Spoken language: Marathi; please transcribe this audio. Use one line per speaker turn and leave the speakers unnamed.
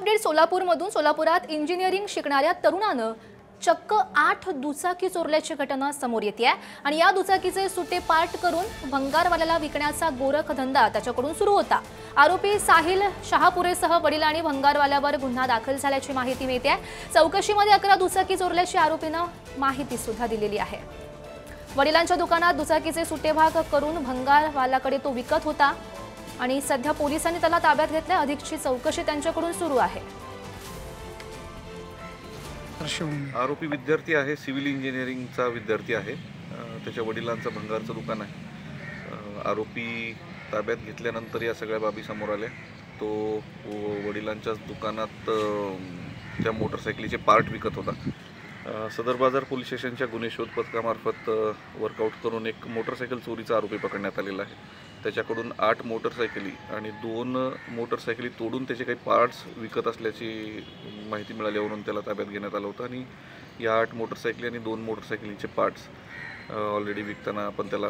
अपडेट सोलापूरमधून सोलापुरात इंजिनिअरिंग शिकणाऱ्या तरुणानं चक्क 8 दुचाकी चोरल्याची घटना समोर येते आणि या दुचाकीचे सुटे पार्ट करून भंगारवाल्याला विकण्याचा गोरख धंदा त्याच्याकडून सुरू होता। आरोपी साहिल शहापुरेसह वडील आणि भंगारवाल्यावर गुन्हा दाखल झाल्याची माहिती मिळते। चौकशीमध्ये 11 दुचाकी चोरल्याची आरोपीनं माहिती सुद्धा दिलेली आहे। वडिलांच्या दुकानात दुचाकीचे सुटे भाग करून भंगारवाल्याकडे तो विकत होता आणि सध्या पोलिसांनी त्याला ताब्यात घेतले। अधिकची चौकशी त्यांच्याकडून सुरू आहे।
आरोपी विद्यार्थी आहे, सिव्हिल इंजिनिअरिंगचा विद्यार्थी आहे। त्याच्या वडिलांचं भंगारचं दुकान आहे। आरोपी ताब्यात घेतल्यानंतर या सगळ्या बाबी समोर आल्या। तो वडिलांच्याच दुकानात त्या मोटरसायकलीचे पार्ट विकत होता। सदर बाजार पोलीस स्टेशनच्या गुन्हे शोध पथकामार्फत वर्कआउट करून एक मोटरसायकल चोरीचा आरोपी पकडण्यात आलेला आहे। त्याच्याकडून 8 मोटरसायकली आणि 2 मोटरसायकली तोडून त्याचे काही पार्ट्स विकत असल्याची माहिती मिळाल्यावरून त्याला ताब्यात घेण्यात आलं होतं आणि या 8 मोटरसायकली आणि 2 मोटरसायकलीचे पार्ट्स ऑलरेडी विकताना आपण त्याला